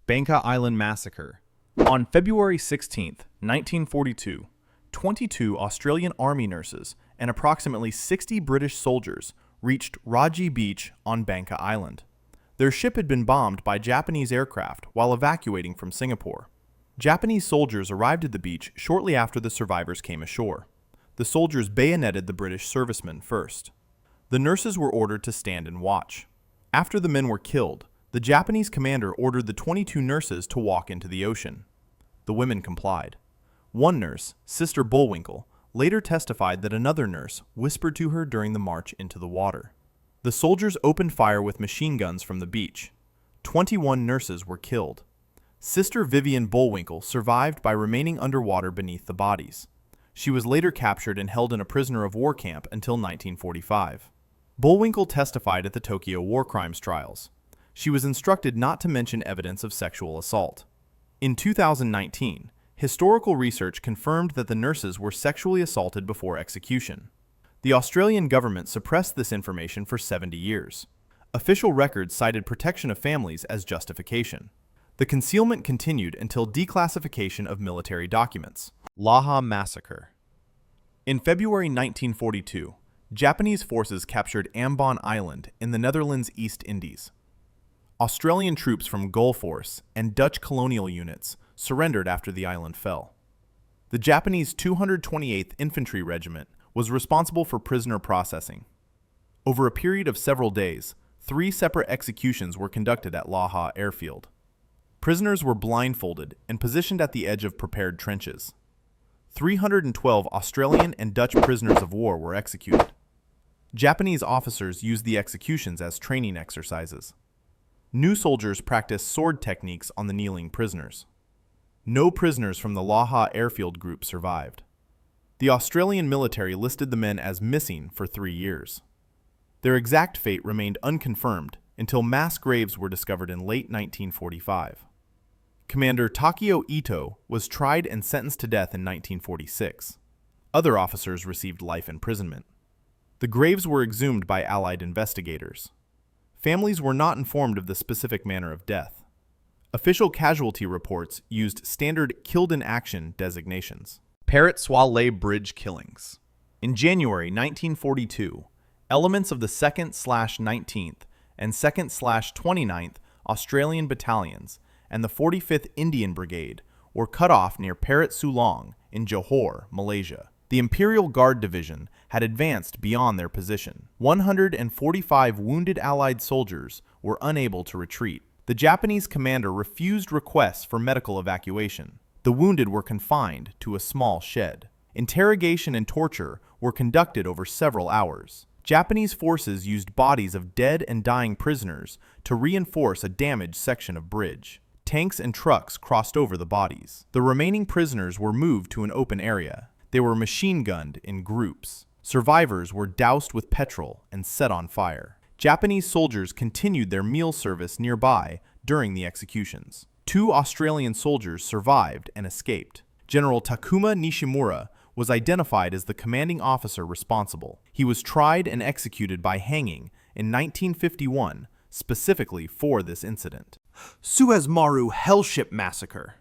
BANGKA Island Massacre. On February 16, 1942, 22 Australian Army nurses and approximately 60 British soldiers reached Raji Beach on BANGKA Island. Their ship had been bombed by Japanese aircraft while evacuating from Singapore. Japanese soldiers arrived at the beach shortly after the survivors came ashore. The soldiers bayoneted the British servicemen first. The nurses were ordered to stand and watch. After the men were killed, the Japanese commander ordered the 22 nurses to walk into the ocean. The women complied. One nurse, Sister Bullwinkle, later testified that another nurse whispered to her during the march into the water. The soldiers opened fire with machine guns from the beach. 21 nurses were killed. Sister Vivian Bullwinkle survived by remaining underwater beneath the bodies. She was later captured and held in a prisoner of war camp until 1945. Bullwinkle testified at the Tokyo war crimes trials. She was instructed not to mention evidence of sexual assault. In 2019, historical research confirmed that the nurses were sexually assaulted before execution. The Australian government suppressed this information for 70 years. Official records cited protection of families as justification. The concealment continued until declassification of military documents. LAHA Massacre. In February 1942, Japanese forces captured Ambon Island in the Netherlands East Indies. Australian troops from Gulf Force and Dutch colonial units surrendered after the island fell. The Japanese 228th Infantry Regiment was responsible for prisoner processing. Over a period of several days, 3 separate executions were conducted at LAHA airfield. Prisoners were blindfolded and positioned at the edge of prepared trenches. 312 Australian and Dutch prisoners of war were executed. Japanese officers used the executions as training exercises. New soldiers practiced sword techniques on the kneeling prisoners. No prisoners from the LAHA airfield group survived. The Australian military listed the men as missing for 3 years. Their exact fate remained unconfirmed until mass graves were discovered in late 1945. Commander Takeo Ito was tried and sentenced to death in 1946. Other officers received life imprisonment. The graves were exhumed by Allied investigators. Families were not informed of the specific manner of death. Official casualty reports used standard killed-in-action designations. PARIT Swaleh Bridge killings. In January 1942, elements of the 2nd/19th and 2nd/29th Australian battalions and the 45th Indian Brigade were cut off near PARIT Sulong in Johor, Malaysia. The Imperial Guard Division had advanced beyond their position. 145 wounded Allied soldiers were unable to retreat. The Japanese commander refused requests for medical evacuation. The wounded were confined to a small shed. Interrogation and torture were conducted over several hours. Japanese forces used bodies of dead and dying prisoners to reinforce a damaged section of bridge. Tanks and trucks crossed over the bodies. The remaining prisoners were moved to an open area. They were machine-gunned in groups. Survivors were doused with petrol and set on fire. Japanese soldiers continued their meal service nearby during the executions. 2 Australian soldiers survived and escaped. General Takuma Nishimura was identified as the commanding officer responsible. He was tried and executed by hanging in 1951, specifically for this incident. SUEZ MARU Hellship Massacre.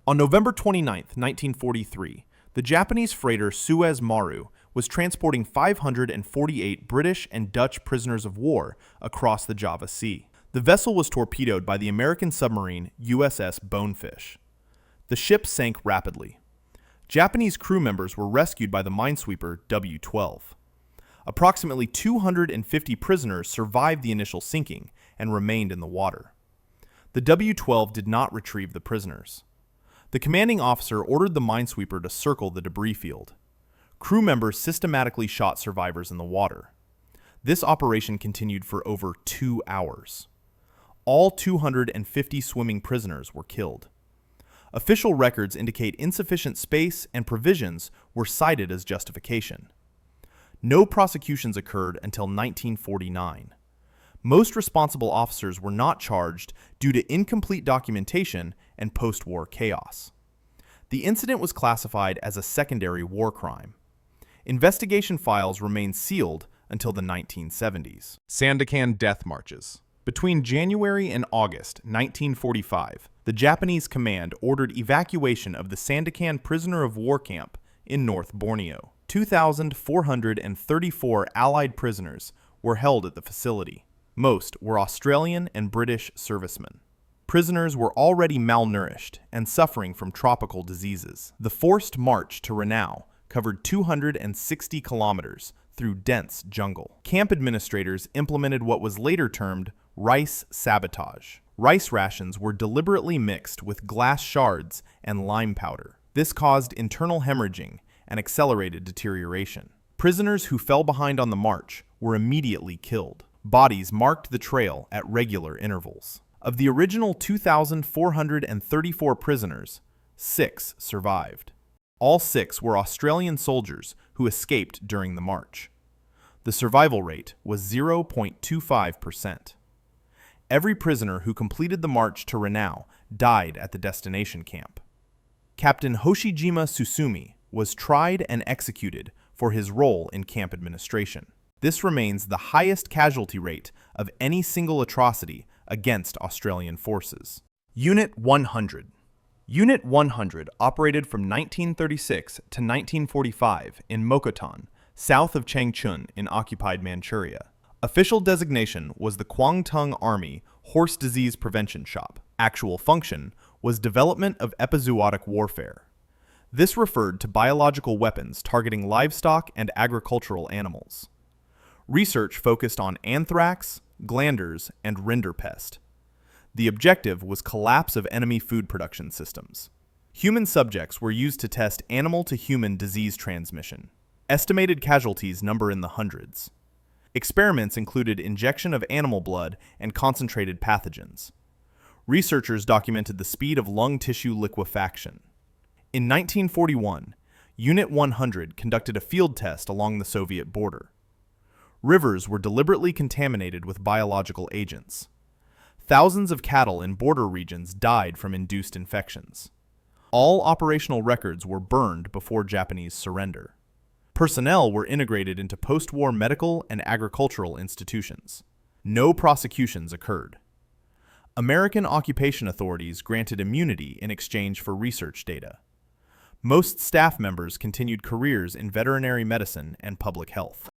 On November 29, 1943, the Japanese freighter SUEZ MARU was transporting 548 British and Dutch prisoners of war across the Java Sea. The vessel was torpedoed by the American submarine USS Bonefish. The ship sank rapidly. Japanese crew members were rescued by the minesweeper WW2. Approximately 250 prisoners survived the initial sinking and remained in the water. The WW2 did not retrieve the prisoners. The commanding officer ordered the minesweeper to circle the debris field. Crew members systematically shot survivors in the water. This operation continued for over 2 hours. All 250 swimming prisoners were killed. Official records indicate insufficient space and provisions were cited as justification. No prosecutions occurred until 1949. Most responsible officers were not charged due to incomplete documentation and post-war chaos. The incident was classified as a secondary war crime. Investigation files remained sealed until the 1970s. Sandakan death marches. Between January and August 1945, the Japanese command ordered evacuation of the Sandakan prisoner of war camp in North Borneo. 2,434 Allied prisoners were held at the facility. Most were Australian and British servicemen. Prisoners were already malnourished and suffering from tropical diseases. The forced march to Ranau covered 260 kilometers through dense jungle. Camp administrators implemented what was later termed rice sabotage. Rice rations were deliberately mixed with glass shards and lime powder. This caused internal hemorrhaging and accelerated deterioration. Prisoners who fell behind on the march were immediately killed. Bodies marked the trail at regular intervals. Of the original 2,434 prisoners, 6 survived. All 6 were Australian soldiers who escaped during the march. The survival rate was 0.25%. Every prisoner who completed the march to Ranau died at the destination camp. Captain Hoshijima Susumi was tried and executed for his role in camp administration. This remains the highest casualty rate of any single atrocity against Australian forces. Unit 100. Unit 100 operated from 1936 to 1945 in Mokhotan, south of Changchun in occupied Manchuria. Official designation was the Kwangtung Army Horse Disease Prevention Shop. Actual function was development of epizootic warfare. This referred to biological weapons targeting livestock and agricultural animals. Research focused on anthrax, glanders, and rinderpest. The objective was collapse of enemy food production systems. Human subjects were used to test animal-to-human disease transmission. Estimated casualties number in the hundreds. Experiments included injection of animal blood and concentrated pathogens. Researchers documented the speed of lung tissue liquefaction. In 1941, Unit 100 conducted a field test along the Soviet border. Rivers were deliberately contaminated with biological agents. Thousands of cattle in border regions died from induced infections. All operational records were burned before Japanese surrender. Personnel were integrated into post-war medical and agricultural institutions. No prosecutions occurred. American occupation authorities granted immunity in exchange for research data. Most staff members continued careers in veterinary medicine and public health.